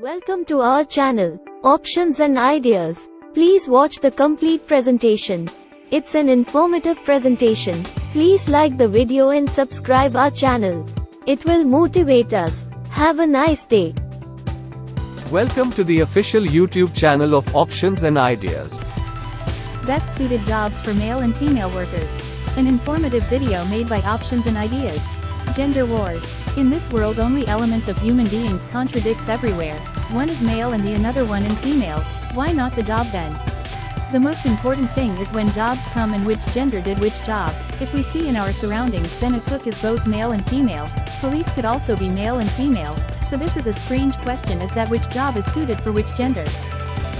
Welcome to our channel, Options and Ideas. Please watch the complete presentation. It's an informative presentation. Please like the video and subscribe our channel. It will motivate us. Have a nice day. Welcome to the official YouTube channel of Options and Ideas. Best suited jobs for male and female workers. An informative video made by Options and Ideas. Gender wars. In this world, only elements of human beings contradicts everywhere. One is male and the another one in female. Why not the job then? The most important thing is when jobs come and which gender did which job. If we see in our surroundings, then a cook is both male and female. Police could also be male and female. So this is a strange question, is that which job is suited for which gender?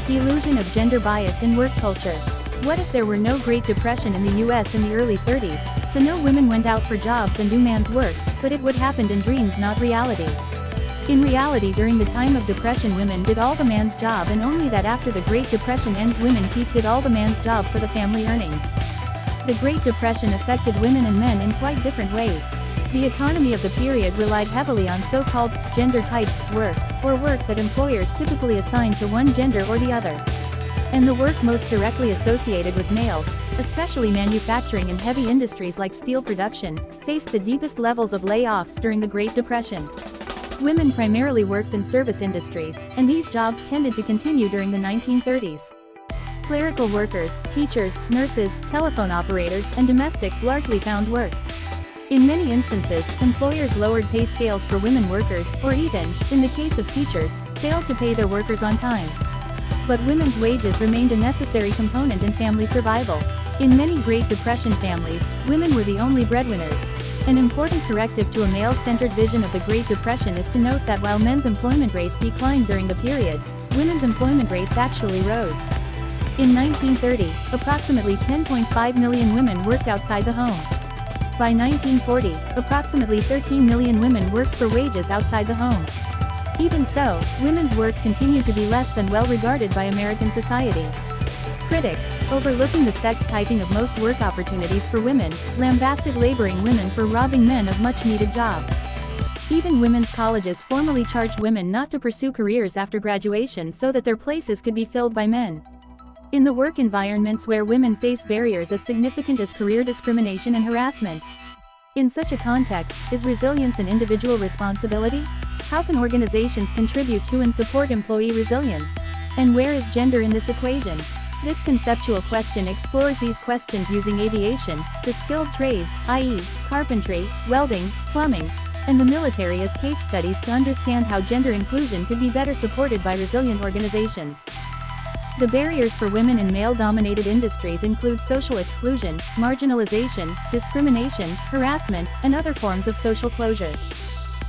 The illusion of gender bias in work culture. What if there were no Great Depression in the US in the early 30s, so no women went out for jobs and do man's work, but it would happen in dreams, not reality? In reality, during the time of depression, women did all the man's job, and only that after the Great Depression ends, women did all the man's job for the family earnings. The Great Depression affected women and men in quite different ways. The economy of the period relied heavily on so-called gender-type work, or work that employers typically assigned to one gender or the other. And the work most directly associated with males, especially manufacturing and heavy industries like steel production, faced the deepest levels of layoffs during the Great Depression. Women primarily worked in service industries, and these jobs tended to continue during the 1930s. Clerical workers, teachers, nurses, telephone operators, and domestics largely found work. In many instances, employers lowered pay scales for women workers, or even, in the case of teachers, failed to pay their workers on time. But women's wages remained a necessary component in family survival. In many Great Depression families, women were the only breadwinners. An important corrective to a male-centered vision of the Great Depression is to note that while men's employment rates declined during the period, women's employment rates actually rose. In 1930, approximately 10.5 million women worked outside the home. By 1940, approximately 13 million women worked for wages outside the home. Even so, women's work continued to be less than well regarded by American society. Critics, overlooking the sex typing of most work opportunities for women, lambasted laboring women for robbing men of much-needed jobs. Even women's colleges formally charged women not to pursue careers after graduation so that their places could be filled by men. In the work environments where women face barriers as significant as career discrimination and harassment. In such a context, is resilience an individual responsibility? How can organizations contribute to and support employee resilience? And where is gender in this equation? This conceptual question explores these questions using aviation, the skilled trades, i.e., carpentry, welding, plumbing, and the military as case studies to understand how gender inclusion could be better supported by resilient organizations. The barriers for women in male-dominated industries include social exclusion, marginalization, discrimination, harassment, and other forms of social closure.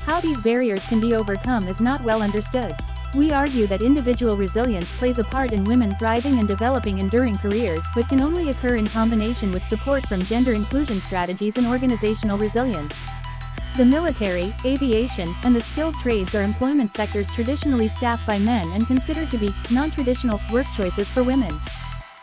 How these barriers can be overcome is not well understood. We argue that individual resilience plays a part in women thriving and developing enduring careers, but can only occur in combination with support from gender inclusion strategies and organizational resilience. The military, aviation, and the skilled trades are employment sectors traditionally staffed by men and considered to be non-traditional work choices for women.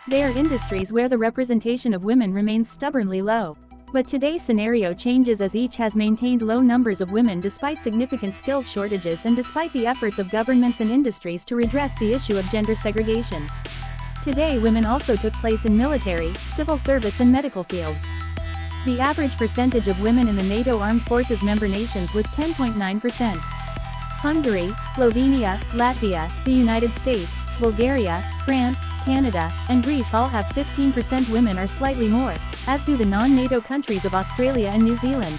They are industries where the representation of women remains stubbornly low. But today's scenario changes as each has maintained low numbers of women despite significant skills shortages and despite the efforts of governments and industries to redress the issue of gender segregation. Today, women also took place in military, civil service, and medical fields. The average percentage of women in the NATO armed forces member nations was 10.9%. Hungary, Slovenia, Latvia, the United States, Bulgaria, France, Canada, and Greece all have 15% women or slightly more, as do the non-NATO countries of Australia and New Zealand.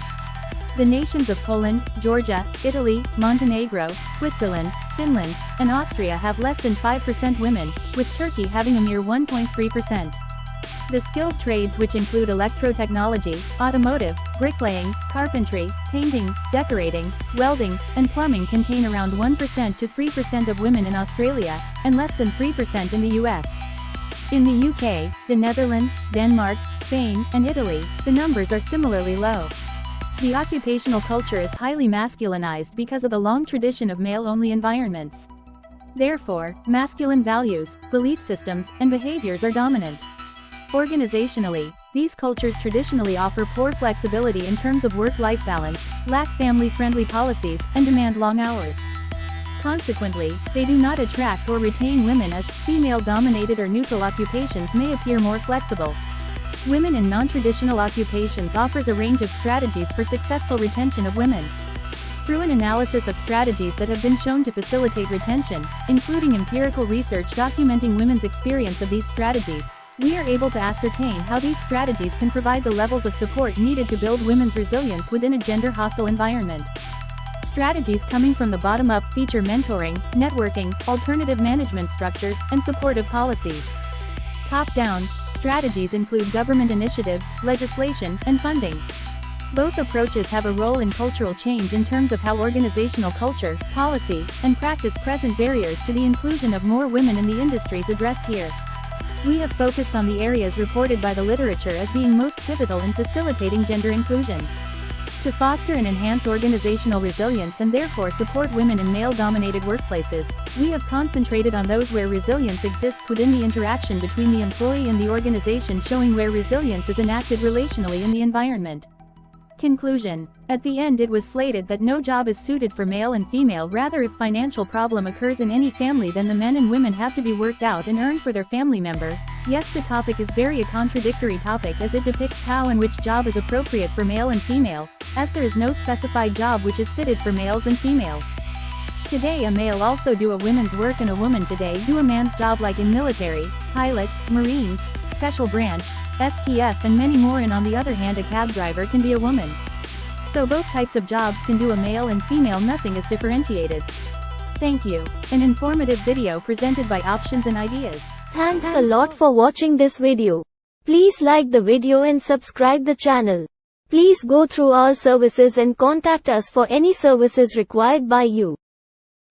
The nations of Poland, Georgia, Italy, Montenegro, Switzerland, Finland, and Austria have less than 5% women, with Turkey having a mere 1.3%. The skilled trades, which include electrotechnology, automotive, bricklaying, carpentry, painting, decorating, welding, and plumbing, contain around 1% to 3% of women in Australia, and less than 3% in the US. In the UK, the Netherlands, Denmark, Spain, and Italy, the numbers are similarly low. The occupational culture is highly masculinized because of the long tradition of male-only environments. Therefore, masculine values, belief systems, and behaviors are dominant. Organizationally, these cultures traditionally offer poor flexibility in terms of work-life balance, lack family-friendly policies, and demand long hours. Consequently, they do not attract or retain women, as female-dominated or neutral occupations may appear more flexible. Women in non-traditional occupations offers a range of strategies for successful retention of women. Through an analysis of strategies that have been shown to facilitate retention, including empirical research documenting women's experience of these strategies, we are able to ascertain how these strategies can provide the levels of support needed to build women's resilience within a gender-hostile environment. Strategies coming from the bottom up feature mentoring, networking, alternative management structures, and supportive policies. Top-down strategies include government initiatives, legislation, and funding. Both approaches have a role in cultural change in terms of how organizational culture, policy, and practice present barriers to the inclusion of more women in the industries addressed here. We have focused on the areas reported by the literature as being most pivotal in facilitating gender inclusion. To foster and enhance organizational resilience and therefore support women in male-dominated workplaces, we have concentrated on those where resilience exists within the interaction between the employee and the organization, showing where resilience is enacted relationally in the environment. Conclusion. At the end, it was slated that no job is suited for male and female. Rather, if financial problem occurs in any family, then the men and women have to be worked out and earn for their family member. Yes, the topic is very a contradictory topic, as it depicts how and which job is appropriate for male and female, as there is no specified job which is fitted for males and females. Today a male also do a women's work and a woman today do a man's job, like in military, pilot, Marines, special branch, STF and many more, and on the other hand a cab driver can be a woman. So both types of jobs can do a male and female, nothing is differentiated. Thank you. An informative video presented by Options and Ideas. Thanks a lot for watching this video. Please like the video and subscribe the channel. Please go through our services and contact us for any services required by you.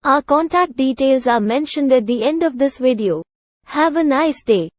Our contact details are mentioned at the end of this video. Have a nice day.